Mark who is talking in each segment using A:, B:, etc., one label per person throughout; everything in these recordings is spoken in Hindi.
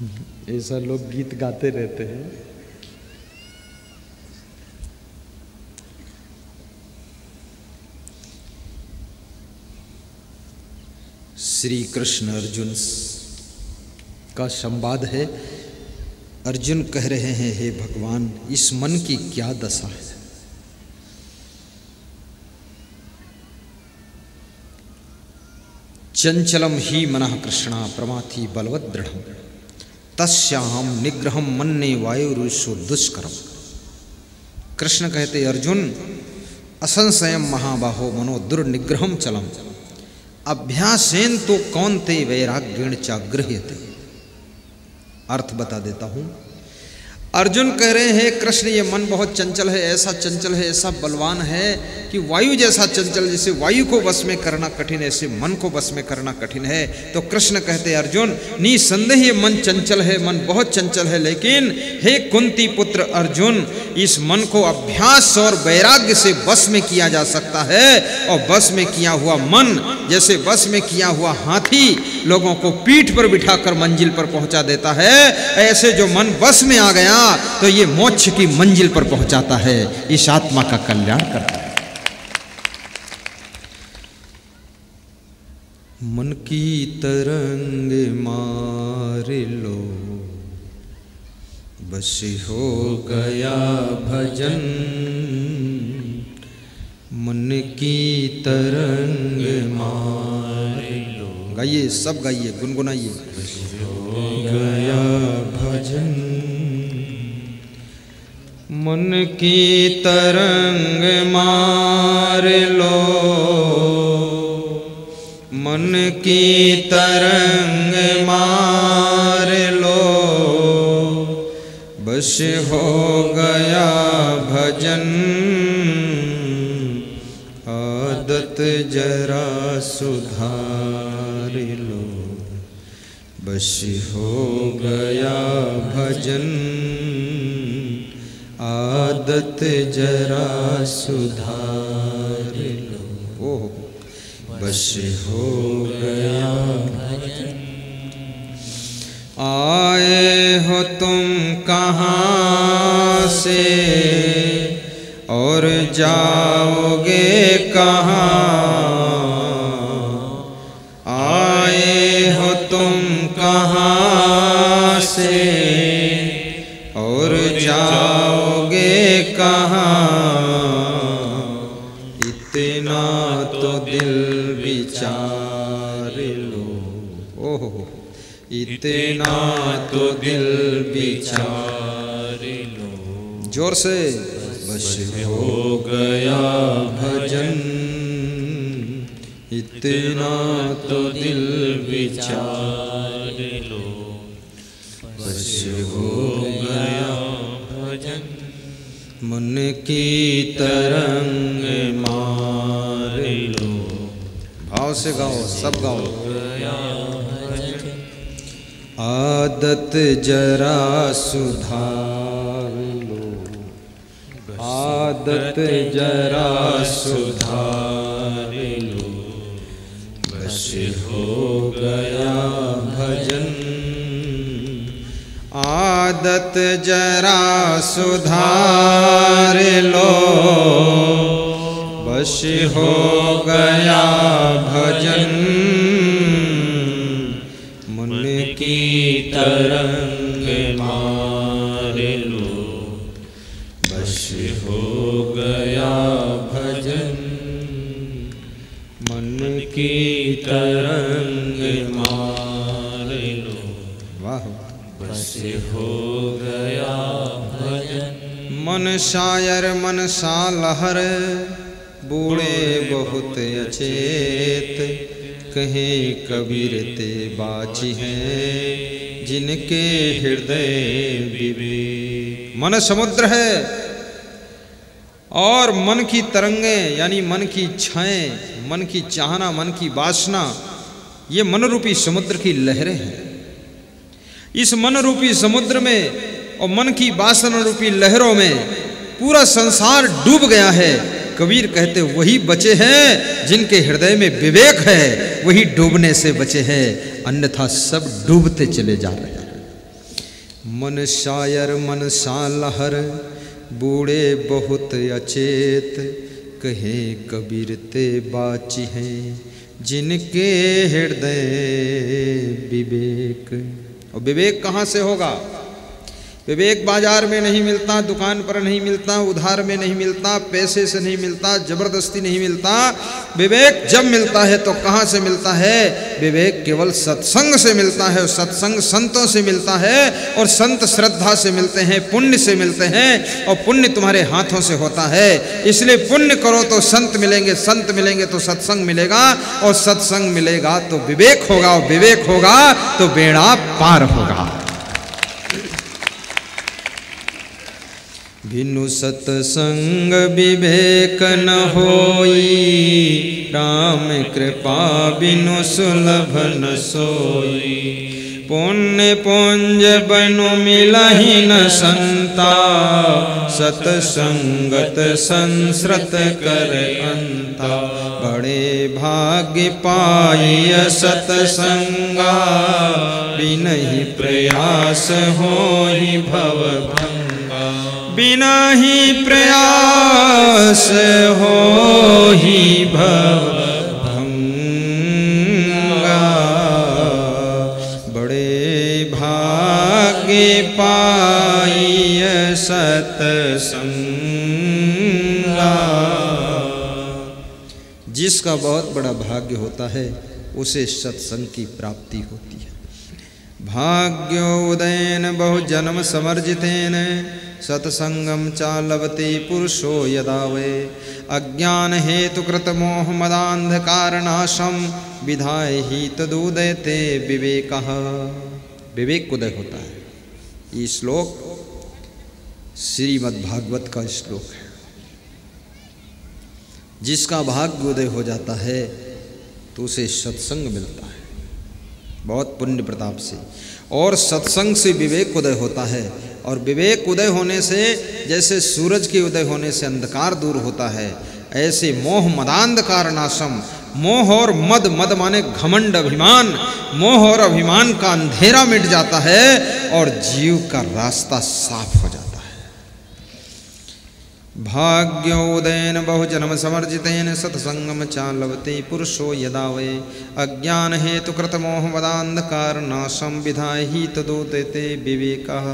A: ऐसा लोग गीत गाते रहते हैं। श्री कृष्ण अर्जुन का संवाद है। अर्जुन कह रहे हैं, हे भगवान, इस मन की क्या दशा है। चंचलम ही मनः कृष्णा प्रमाथि बलवत् दृढ़म् तस्याहं निग्रहं मन्ये वायुरुषो दुष्करम्। कृष्ण कहते, अर्जुन, असंशयम महाबाहो मनो दुर्निग्रहम चलम अभ्यासेन तो कौन्ते वैराग्येण च गृह्यते। अर्थ बता देता हूँ। अर्जुन कह रहे हैं, कृष्ण, ये मन बहुत चंचल है, ऐसा चंचल है, ऐसा बलवान है कि वायु जैसा चंचल, जैसे वायु को बस में करना कठिन है, ऐसे मन को बस में करना कठिन है। तो कृष्ण कहते, अर्जुन, निसंदेह ये मन चंचल है, मन बहुत चंचल है, लेकिन हे कुंती पुत्र अर्जुन, इस मन को अभ्यास और वैराग्य से बस में किया जा सकता है। और बस में किया हुआ मन जैसे बस में किया हुआ हाथी लोगों को पीठ पर बिठाकर मंजिल पर पहुंचा देता है, ऐसे जो मन बस में आ गया तो ये मोक्ष की मंजिल पर पहुंचाता है, इस आत्मा का कल्याण करता है। मन की तरंग मार लो, बस हो गया भजन। मन की तरंग मार लो, गाइए, सब गाइए, गुनगुनाइए। बस हो गया भजन, मन की तरंग मार लो, मन की तरंग मार लो, बस हो गया भजन। आदत जरा सुधार लो, बस हो गया भजन। आदत जरा सुधार लो, ओह, बस हो गया भजन। आए हो तुम कहाँ से और जाओगे कहाँ। आए हो तुम कहाँ से और जाओगे कहाँ। इतना तो दिल विचार लो, ओह, इतना तो दिल विचार लो। जोर से, बस हो गया भजन। इतना तो दिल विचार लो, बस हो गया भजन। मन की तरंग मार लो, भाव से गाओ, सब गाओ। आदत जरा सुधार लो, आदत जरा सुधार लो, बस हो गया भजन। आदत जरा सुधार लो, बस हो गया भजन। मन की तरंग मार लो, बस हो गया भजन। मन की तरंग मार लो, वाह, बस हो गया भजन। मन शायर मन सा लहर, बूढ़े बहुत अचेत। कहे कबीर ते बाची हैं, जिनके हृदय विवेक। मन समुद्र है और मन की तरंगें यानी मन की इच्छाएं, मन की चाहना, मन की वासना, ये मन रूपी समुद्र की लहरें हैं। इस मन रूपी समुद्र में और मन की वासना रूपी लहरों में पूरा संसार डूब गया है। कबीर कहते वही बचे हैं जिनके हृदय में विवेक है, वही डूबने से बचे हैं, अन्यथा सब डूबते चले जा रहे हैं। मन शायर मन सालहर बूढ़े बहुत अचेत, कहे कबीर ते बाची हैं जिनके हृदय विवेक। और विवेक कहाँ से होगा? विवेक बाजार में नहीं मिलता, दुकान पर नहीं मिलता, उधार में नहीं मिलता, पैसे से नहीं मिलता, जबरदस्ती नहीं मिलता। विवेक जब मिलता है तो कहाँ से मिलता है? विवेक केवल सत्संग से मिलता है, सत्संग संतों से मिलता है, और संत श्रद्धा से मिलते हैं, पुण्य से मिलते हैं, और पुण्य तुम्हारे हाथों से होता है। इसलिए पुण्य करो तो संत मिलेंगे, संत मिलेंगे तो सत्संग मिलेगा, और सत्संग मिलेगा तो विवेक होगा, और विवेक होगा तो बेड़ा पार होगा। बिनु सत्संग विवेक न होई, राम कृपा बिनु सुलभ न सोई। पुण्य पुंज बनु मिलहि न संता, सतसंगत संसृत कर अंता। बड़े भाग्य पाई सतसंगा, बिनहि प्रयास होहि भव भंगा। बिना ही प्रयास हो ही भव भंगा। बड़े भाग्य पाई सतसंगा। जिसका बहुत बड़ा भाग्य होता है उसे सत्संग की प्राप्ति होती है। भाग्योदयन बहु जन्म समर्जितेन, सत्संगम चालवते पुरुषो यदा वे। अज्ञान हेतु कृत मोह मदांधकारनाशम, विधाय ही तदुदयते विवेकः। विवेक उदय होता है। ये श्लोक श्रीमद् भागवत का श्लोक है। जिसका भाग्य उदय हो जाता है तो उसे सत्संग मिलता है बहुत पुण्य प्रताप से, और सत्संग से विवेक उदय होता है। और विवेक उदय होने से जैसे सूरज के उदय होने से अंधकार दूर होता है, ऐसे मोह मदांधकार नाशम, मोह और मद, मद माने घमंड अभिमान, मोह और अभिमान का अंधेरा मिट जाता है और जीव का रास्ता साफ हो जाता है। भाग्योदयन बहुजन्म समर्जितेन, सत्संगम चालवते पुरुषो यदा वे। अज्ञान हेतु कृत मोह मदांधकार नाशम, विधाय ही तदुदयते विवेकः।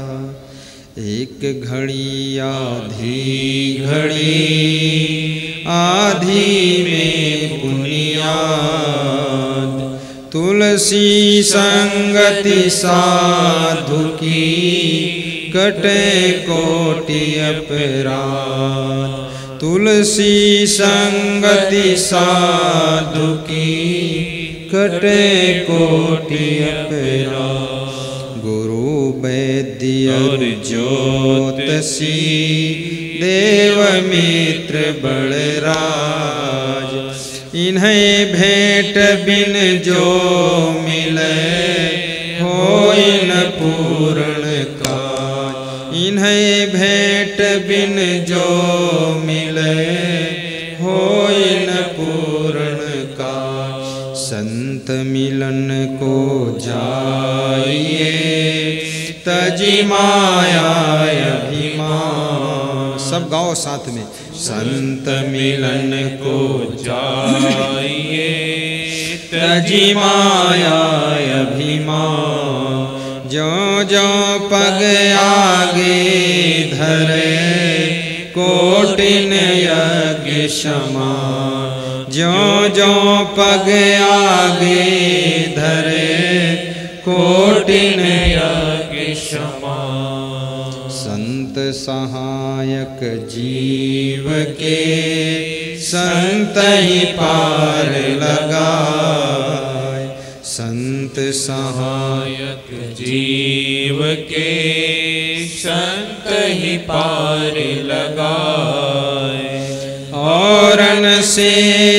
A: एक घड़ी आधी घड़ी आधी में बुनियाद, तुलसी संगति साधु की कटे कोटि अपराध। तुलसी संगति साधु की कटे कोटि अपराध। गुरु वैद्य और ज्योतिषी, देव मित्र बलराज। इन्हें भेंट बिन जो मिले, होय न पूर्ण काज। इन्हें भेंट बिन जो मिले, होय न पूर्ण काज। संत मिलन को जाइए, तजी माया अभिमान। सब गाओ साथ में। संत मिलन को जाइए, तजी माया अभिमान। जो जो पग आगे धरे, कोटिन यज्ञ समान। जो जो पग आगे धरे, कोटिन यज्ञ समान। संत सहायक जीव के, संत ही पार लगाए। संत सहायक जीव के, संत ही पार लगाए। औरन से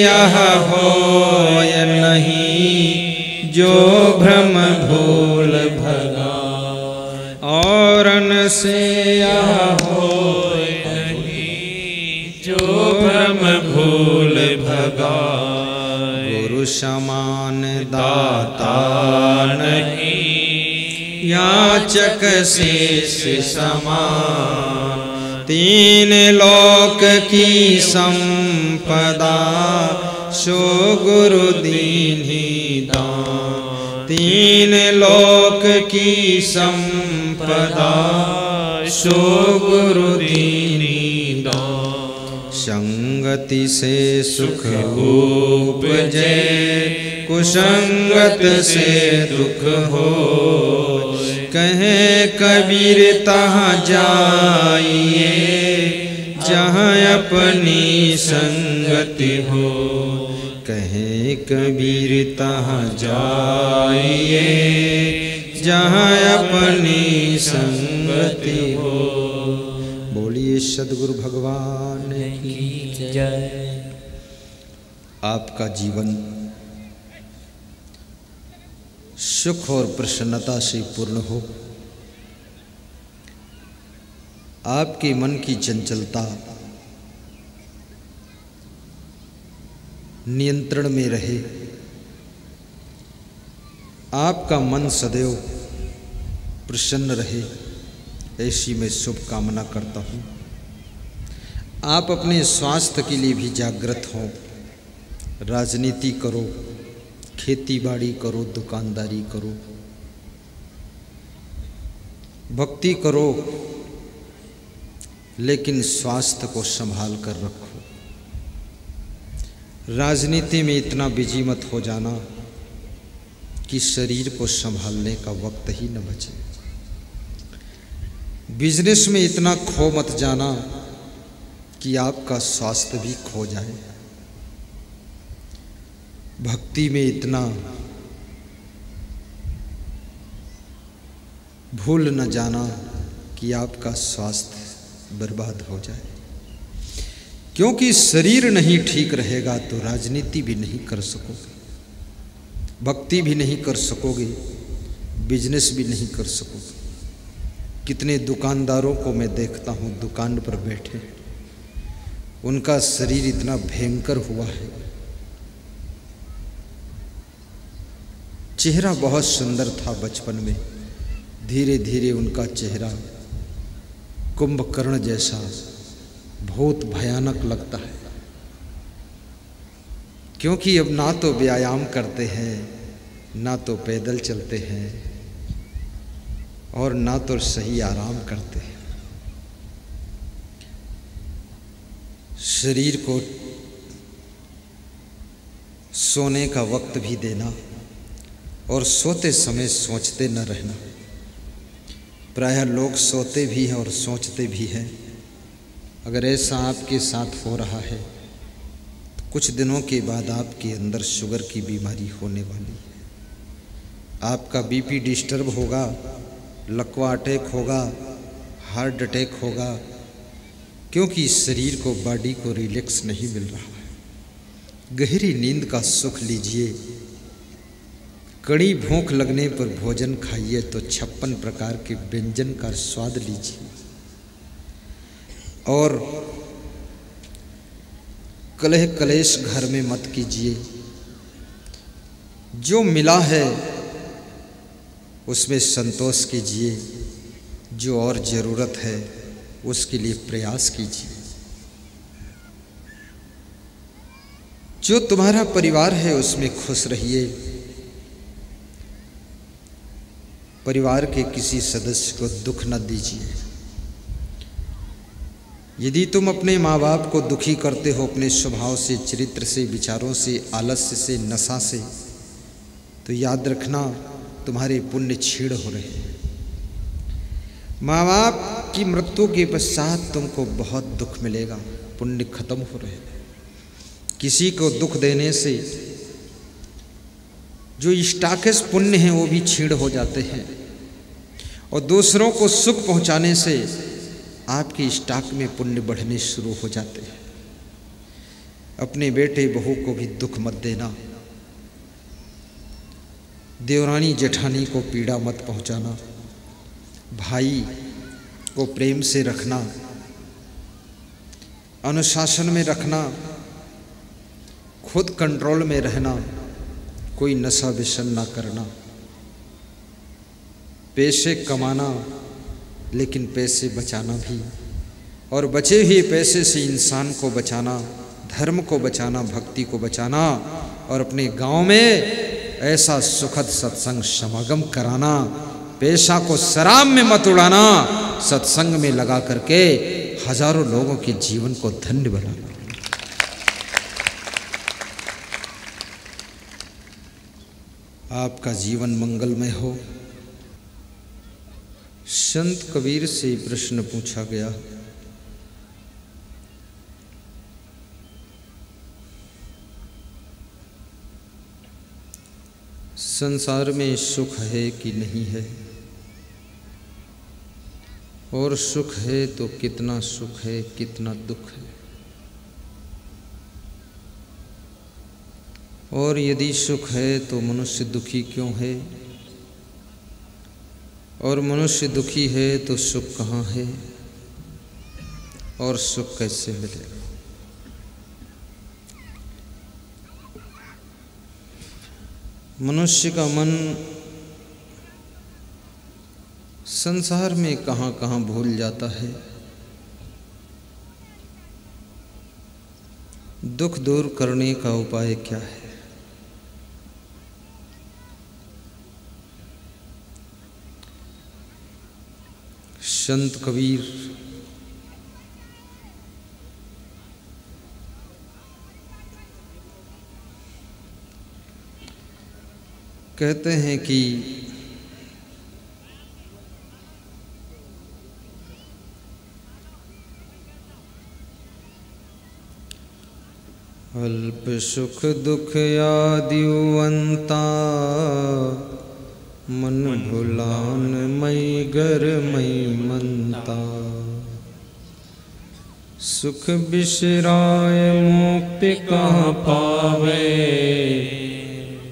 A: यह होय नहीं, जो भ्रम भूल भगाए। औरन से यह होय नहीं, जो भ्रम भूल भगाए। गुरु समान दाता नहीं, याचक शेष समान, तीन लोक की संपदा सो गुरु दीन्ही दान। तीन लोक की संपदा सो गुरु दीन्ही दान। संगति से सुख उपजे, कुसंगत से दुख हो। कहे कबीर तहाँ जाइए, जहाँ अपनी संगति हो। कहे कबीर तहाँ जाइए, जहाँ अपनी संगति हो। बोलिए सद्गुरु भगवान की जय। आपका जीवन सुख और प्रसन्नता से पूर्ण हो। आपके मन की चंचलता नियंत्रण में रहे। आपका मन सदैव प्रसन्न रहे, ऐसी मैं शुभकामना करता हूँ। आप अपने स्वास्थ्य के लिए भी जागृत हों। राजनीति करो, खेती बाड़ी करो, दुकानदारी करो, भक्ति करो, लेकिन स्वास्थ्य को संभाल कर रखो। राजनीति में इतना बिजी मत हो जाना कि शरीर को संभालने का वक्त ही न बचे। बिजनेस में इतना खो मत जाना कि आपका स्वास्थ्य भी खो जाए। भक्ति में इतना भूल न जाना कि आपका स्वास्थ्य बर्बाद हो जाए। क्योंकि शरीर नहीं ठीक रहेगा तो राजनीति भी नहीं कर सकोगे, भक्ति भी नहीं कर सकोगे, बिजनेस भी नहीं कर सकोगे। कितने दुकानदारों को मैं देखता हूँ दुकान पर बैठे, उनका शरीर इतना भयंकर हुआ है। चेहरा बहुत सुंदर था बचपन में, धीरे धीरे उनका चेहरा कुंभकर्ण जैसा बहुत भयानक लगता है। क्योंकि अब ना तो व्यायाम करते हैं, ना तो पैदल चलते हैं, और ना तो सही आराम करते हैं। शरीर को सोने का वक्त भी देना और सोते समय सोचते न रहना। प्रायः लोग सोते भी हैं और सोचते भी हैं। अगर ऐसा आपके साथ हो रहा है तो कुछ दिनों के बाद आपके अंदर शुगर की बीमारी होने वाली है। आपका बीपी डिस्टर्ब होगा, लकवा अटैक होगा, हार्ट अटैक होगा, क्योंकि शरीर को, बॉडी को रिलैक्स नहीं मिल रहा है। गहरी नींद का सुख लीजिए। कड़ी भूख लगने पर भोजन खाइए तो 56 प्रकार के व्यंजन का स्वाद लीजिए। और कलह कलेश घर में मत कीजिए। जो मिला है उसमें संतोष कीजिए, जो और ज़रूरत है उसके लिए प्रयास कीजिए। जो तुम्हारा परिवार है उसमें खुश रहिए। परिवार के किसी सदस्य को दुख न दीजिए। यदि तुम अपने माँ बाप को दुखी करते हो अपने स्वभाव से, चरित्र से, विचारों से, आलस्य से, नशा से, तो याद रखना तुम्हारे पुण्य छीड़ हो रहे हैं। माँ बाप की मृत्यु के पश्चात तुमको बहुत दुख मिलेगा, पुण्य खत्म हो रहे हैं। किसी को दुख देने से जो स्टाकेस पुण्य हैं वो भी छीड़ हो जाते हैं, और दूसरों को सुख पहुंचाने से आपके स्टॉक में पुण्य बढ़ने शुरू हो जाते हैं। अपने बेटे बहू को भी दुख मत देना। देवरानी जेठानी को पीड़ा मत पहुंचाना। भाई को प्रेम से रखना, अनुशासन में रखना, खुद कंट्रोल में रहना, कोई नशा व्यसन ना करना। पैसे कमाना, लेकिन पैसे बचाना भी, और बचे हुए पैसे से इंसान को बचाना, धर्म को बचाना, भक्ति को बचाना, और अपने गांव में ऐसा सुखद सत्संग समागम कराना। पैसा को शराब में मत उड़ाना, सत्संग में लगा करके हजारों लोगों के जीवन को धन्य बनाना। आपका जीवन मंगलमय हो। संत कबीर से प्रश्न पूछा गया, संसार में सुख है कि नहीं है, और सुख है तो कितना सुख है, कितना दुख है, और यदि सुख है तो मनुष्य दुखी क्यों है, और मनुष्य दुखी है तो सुख कहाँ है, और सुख कैसे मिलेगा। मनुष्य का मन संसार में कहाँ कहाँ भूल जाता है। दुख दूर करने का उपाय क्या है? संत कबीर कहते हैं कि अल्प सुख दुख आदिवंता, मन भुलान मई घर मई मनता। सुख बिसराय मुक्ति कहाँ पावे,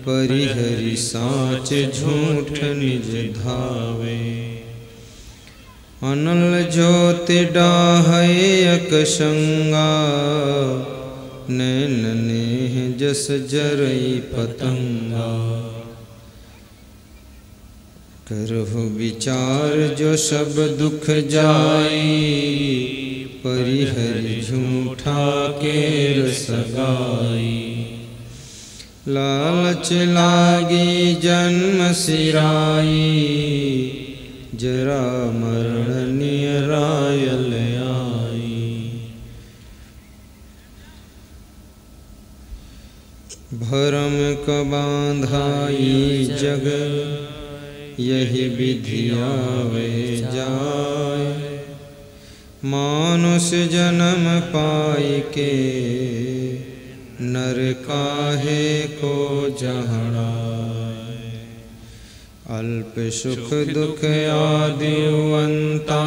A: परिहरि साच झूठ निज धावे। अनल ज्योति डाहै अकसंगा, नैन नेह जस जरई पतंगा। करहु विचार जो सब दुख जाई, परिहरि झूठा केर सगाई। लालच लागी जन्म सिराई, जरा मरण निरायल आई। भरम क बांधाई जग, यही विधि आवे जाय। मानुष जन्म पाई के, नर काहे को जहड़ाय। अल्प सुख दुख आदिवंता,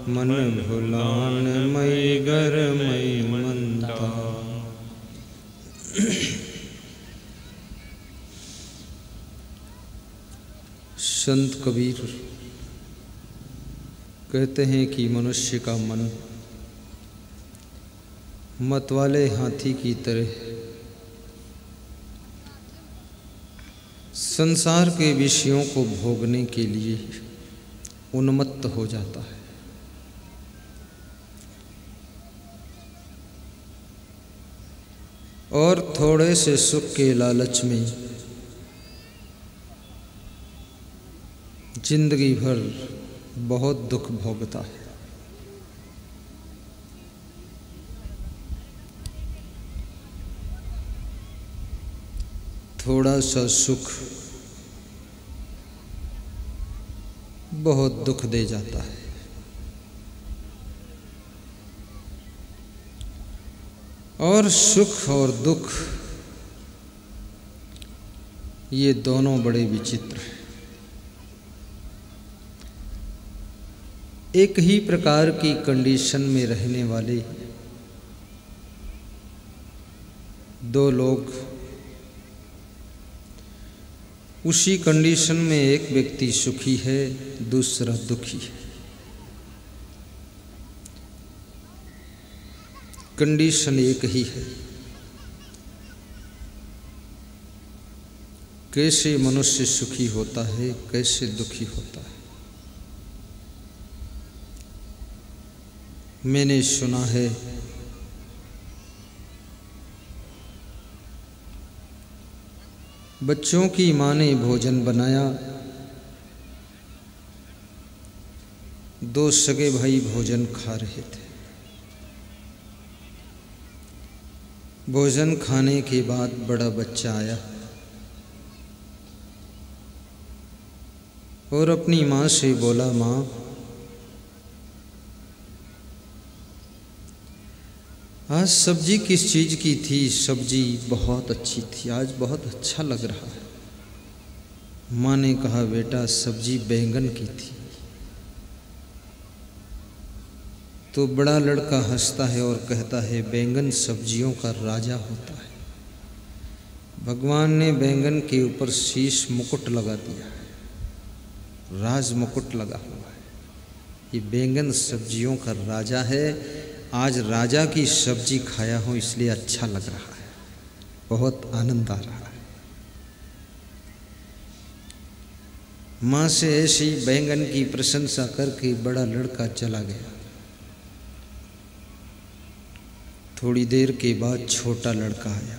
A: मन भुलान मई घर मई मनता। संत कबीर कहते हैं कि मनुष्य का मन मतवाले हाथी की तरह संसार के विषयों को भोगने के लिए उन्मत्त हो जाता है। और थोड़े से सुख के लालच में जिंदगी भर बहुत दुख भोगता है। थोड़ा सा सुख बहुत दुख दे जाता है। और सुख और दुख ये दोनों बड़े विचित्र हैं। एक ही प्रकार की कंडीशन में रहने वाले दो लोग, उसी कंडीशन में एक व्यक्ति सुखी है, दूसरा दुखी है। कंडीशन एक ही है। कैसे मनुष्य सुखी होता है, कैसे दुखी होता है। मैंने सुना है बच्चों की माँ ने भोजन बनाया, दो सगे भाई भोजन खा रहे थे। भोजन खाने के बाद बड़ा बच्चा आया और अपनी माँ से बोला, माँ आज सब्जी किस चीज़ की थी? सब्जी बहुत अच्छी थी, आज बहुत अच्छा लग रहा है। माँ ने कहा, बेटा सब्जी बैंगन की थी। तो बड़ा लड़का हंसता है और कहता है, बैंगन सब्जियों का राजा होता है। भगवान ने बैंगन के ऊपर शीश मुकुट लगा दिया है, राज मुकुट लगा हुआ है। ये बैंगन सब्जियों का राजा है। आज राजा की सब्जी खाया हूँ इसलिए अच्छा लग रहा है, बहुत आनंद आ रहा है। माँ से ऐसी बैंगन की प्रशंसा करके बड़ा लड़का चला गया। थोड़ी देर के बाद छोटा लड़का आया।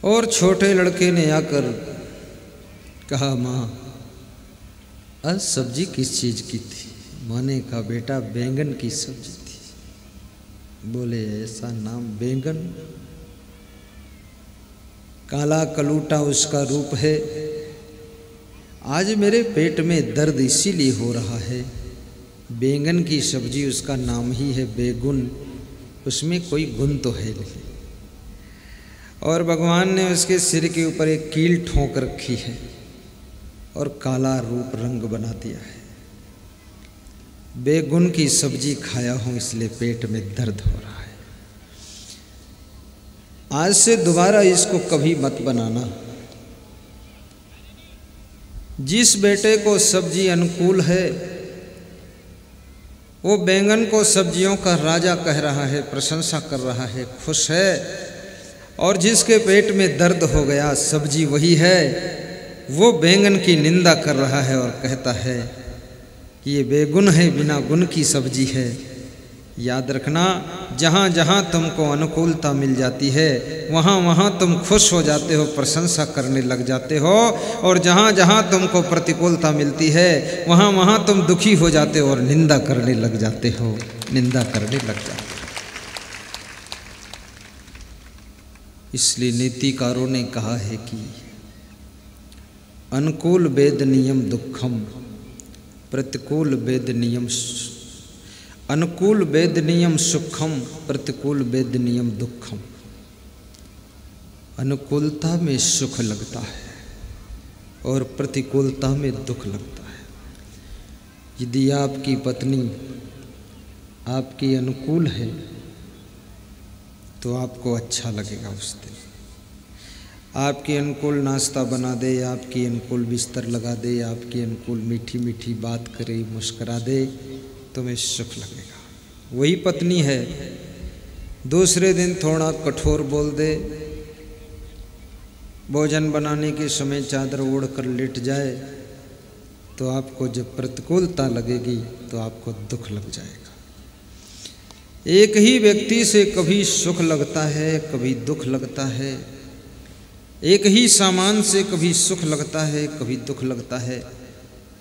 A: और छोटे लड़के ने आकर कहा, माँ आज सब्जी किस चीज़ की थी? माँ ने कहा, बेटा बैंगन की सब्जी थी। बोले, ऐसा नाम बैंगन? काला कलूटा उसका रूप है। आज मेरे पेट में दर्द इसीलिए हो रहा है। बैंगन की सब्जी, उसका नाम ही है बेगुन, उसमें कोई गुण तो है नहीं। और भगवान ने उसके सिर के ऊपर एक कील ठोंक रखी है और काला रूप रंग बना दिया है। बेगुन की सब्जी खाया हूँ इसलिए पेट में दर्द हो रहा है। आज से दोबारा इसको कभी मत बनाना। जिस बेटे को सब्जी अनुकूल है वो बैंगन को सब्जियों का राजा कह रहा है, प्रशंसा कर रहा है, खुश है। और जिसके पेट में दर्द हो गया, सब्जी वही है, वो बैंगन की निंदा कर रहा है और कहता है कि ये बेगुन है, बिना गुण की सब्जी है। याद रखना, जहाँ जहाँ तुमको अनुकूलता मिल जाती है वहाँ वहाँ तुम खुश हो जाते हो, प्रशंसा करने लग जाते हो। और जहाँ जहाँ तुमको प्रतिकूलता मिलती है वहाँ वहाँ तुम दुखी हो जाते हो और निंदा करने लग जाते हो, निंदा करने लग जाते हो। इसलिए नीतिकारों ने कहा है कि अनुकूल वेद नियम दुखम, प्रतिकूल वेद नियम, अनुकूल वेद नियम सुखम, प्रतिकूल वेद नियम दुखम। अनुकूलता में सुख लगता है और प्रतिकूलता में दुख लगता है। यदि आपकी पत्नी आपकी अनुकूल है तो आपको अच्छा लगेगा उस दिन। आपके अनुकूल नाश्ता बना दे, आपकी अनुकूल बिस्तर लगा दे, आपकी अनुकूल मीठी मीठी बात करे, मुस्करा दे, तुम्हें सुख लगेगा। वही पत्नी है दूसरे दिन थोड़ा कठोर बोल दे, भोजन बनाने के समय चादर ओढ़ कर लेट जाए, तो आपको जब प्रतिकूलता लगेगी तो आपको दुख लग जाएगा। एक ही व्यक्ति से कभी सुख लगता है, कभी दुख लगता है। एक ही सामान से कभी सुख लगता है, कभी दुख लगता है।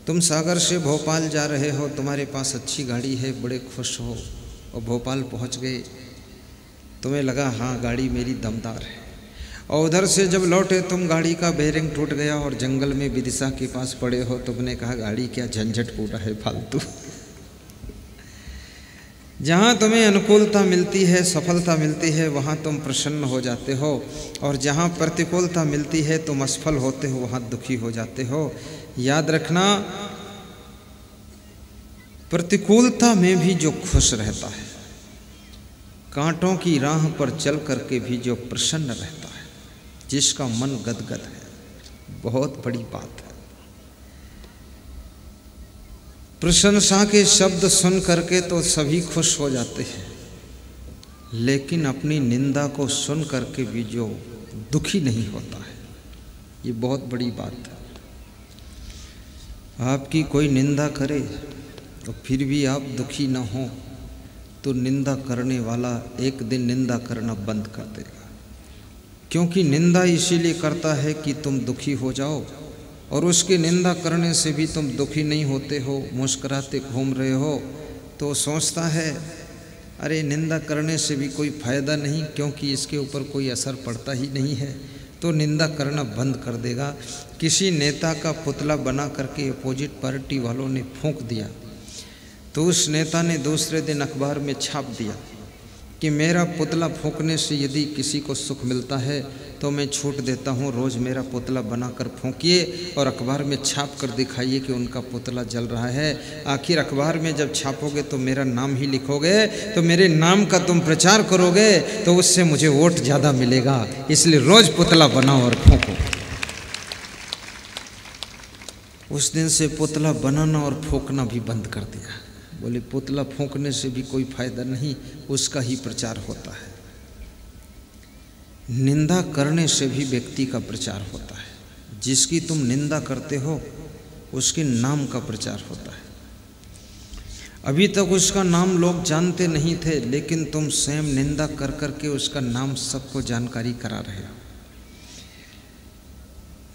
A: तुम सागर से भोपाल जा रहे हो, तुम्हारे पास अच्छी गाड़ी है, बड़े खुश हो, और भोपाल पहुंच गए, तुम्हें लगा हाँ गाड़ी मेरी दमदार है। और उधर से जब लौटे तुम, गाड़ी का बेरिंग टूट गया और जंगल में विदिशा के पास पड़े हो, तुमने कहा गाड़ी क्या झंझट पूरा है फालतू। जहाँ तुम्हें अनुकूलता मिलती है, सफलता मिलती है, वहाँ तुम प्रसन्न हो जाते हो, और जहाँ प्रतिकूलता मिलती है तुम असफल होते हो, वहाँ दुखी हो जाते हो। याद रखना, प्रतिकूलता में भी जो खुश रहता है, कांटों की राह पर चल करके भी जो प्रसन्न रहता है, जिसका मन गदगद है, बहुत बड़ी बात है। प्रशंसा के शब्द सुन करके तो सभी खुश हो जाते हैं, लेकिन अपनी निंदा को सुन करके भी जो दुखी नहीं होता है, ये बहुत बड़ी बात है। आपकी कोई निंदा करे तो फिर भी आप दुखी ना हो, तो निंदा करने वाला एक दिन निंदा करना बंद कर देगा। क्योंकि निंदा इसीलिए करता है कि तुम दुखी हो जाओ, और उसकी निंदा करने से भी तुम दुखी नहीं होते हो, मुस्कुराते घूम रहे हो, तो सोचता है अरे निंदा करने से भी कोई फ़ायदा नहीं, क्योंकि इसके ऊपर कोई असर पड़ता ही नहीं है, तो निंदा करना बंद कर देगा। किसी नेता का पुतला बना करके अपोजिट पार्टी वालों ने फूंक दिया, तो उस नेता ने दूसरे दिन अखबार में छाप दिया कि मेरा पुतला फूंकने से यदि किसी को सुख मिलता है तो मैं छूट देता हूँ, रोज़ मेरा पुतला बनाकर फूंकिए और अखबार में छाप कर दिखाइए कि उनका पुतला जल रहा है। आखिर अखबार में जब छापोगे तो मेरा नाम ही लिखोगे, तो मेरे नाम का तुम प्रचार करोगे, तो उससे मुझे वोट ज़्यादा मिलेगा, इसलिए रोज़ पुतला बनाओ और फूंको। उस दिन से पुतला बनाना और फूंकना भी बंद कर दिया। बोले पुतला फूंकने से भी कोई फायदा नहीं, उसका ही प्रचार होता है। निंदा करने से भी व्यक्ति का प्रचार होता है। जिसकी तुम निंदा करते हो उसके नाम का प्रचार होता है। अभी तक उसका नाम लोग जानते नहीं थे, लेकिन तुम स्वयं निंदा कर करके उसका नाम सबको जानकारी करा रहे हो।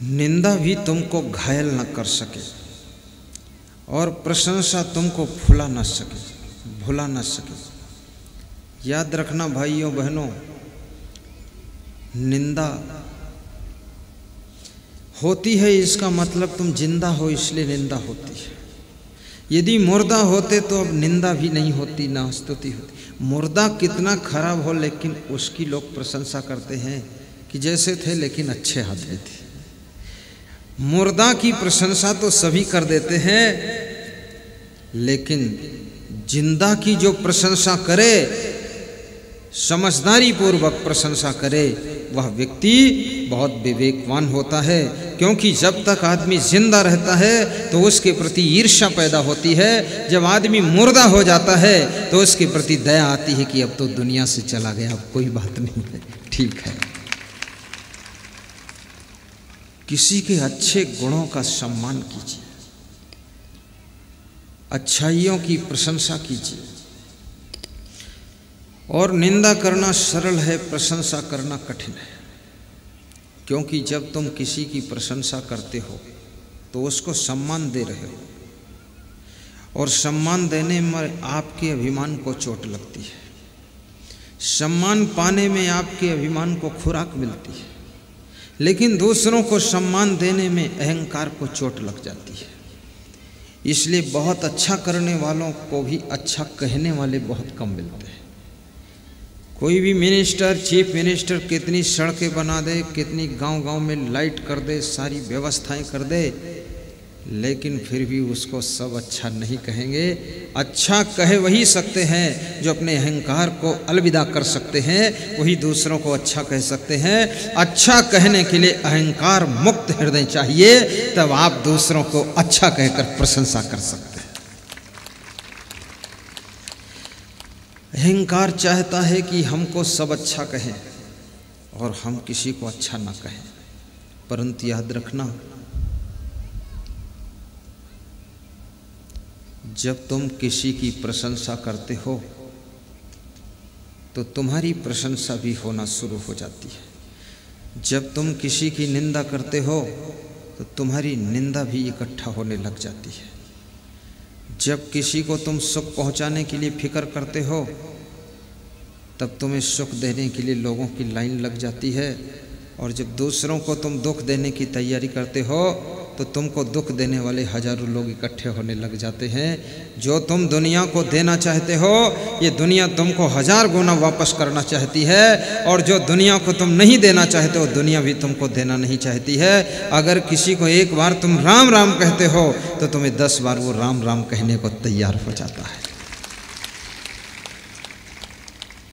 A: निंदा भी तुमको घायल न कर सके और प्रशंसा तुमको भुला न सके। याद रखना भाइयों बहनों, निंदा होती है इसका मतलब तुम जिंदा हो, इसलिए निंदा होती है। यदि मुर्दा होते तो अब निंदा भी नहीं होती, ना स्तुति होती। मुर्दा कितना खराब हो लेकिन उसकी लोग प्रशंसा करते हैं कि जैसे थे लेकिन अच्छे आदमी थे। मुर्दा की प्रशंसा तो सभी कर देते हैं, लेकिन जिंदा की जो प्रशंसा करे, समझदारी पूर्वक प्रशंसा करे, वह व्यक्ति बहुत विवेकवान होता है। क्योंकि जब तक आदमी जिंदा रहता है तो उसके प्रति ईर्ष्या पैदा होती है। जब आदमी मुर्दा हो जाता है तो उसके प्रति दया आती है कि अब तो दुनिया से चला गया, अब कोई बात नहीं है, ठीक है। किसी के अच्छे गुणों का सम्मान कीजिए, अच्छाइयों की प्रशंसा कीजिए। और निंदा करना सरल है, प्रशंसा करना कठिन है। क्योंकि जब तुम किसी की प्रशंसा करते हो तो उसको सम्मान दे रहे हो, और सम्मान देने में आपके अभिमान को चोट लगती है। सम्मान पाने में आपके अभिमान को खुराक मिलती है, लेकिन दूसरों को सम्मान देने में अहंकार को चोट लग जाती है। इसलिए बहुत अच्छा करने वालों को भी अच्छा कहने वाले बहुत कम मिलते हैं। कोई भी मिनिस्टर, चीफ मिनिस्टर कितनी सड़कें बना दे, कितनी गांव-गांव में लाइट कर दे, सारी व्यवस्थाएं कर दे, लेकिन फिर भी उसको सब अच्छा नहीं कहेंगे। अच्छा कहे वही सकते हैं जो अपने अहंकार को अलविदा कर सकते हैं, वही दूसरों को अच्छा कह सकते हैं। अच्छा कहने के लिए अहंकार मुक्त हृदय चाहिए, तब आप दूसरों को अच्छा कहकर प्रशंसा कर सकते हैं। अहंकार चाहता है कि हमको सब अच्छा कहें और हम किसी को अच्छा ना कहें। परंतु याद रखना, जब तुम किसी की प्रशंसा करते हो तो तुम्हारी प्रशंसा भी होना शुरू हो जाती है। जब तुम किसी की निंदा करते हो तो तुम्हारी निंदा भी इकट्ठा होने लग जाती है। जब किसी को तुम सुख पहुंचाने के लिए फिक्र करते हो तब तुम्हें सुख देने के लिए लोगों की लाइन लग जाती है, और जब दूसरों को तुम दुख देने की तैयारी करते हो तो तुमको दुख देने वाले हजारों लोग इकट्ठे होने लग जाते हैं। जो तुम दुनिया को देना चाहते हो, ये दुनिया तुमको 1000 गुना वापस करना चाहती है, और जो दुनिया को तुम नहीं देना चाहते हो, दुनिया भी तुमको देना नहीं चाहती है। अगर किसी को एक बार तुम राम राम कहते हो तो तुम्हें 10 बार वो राम राम कहने को तैयार हो जाता है।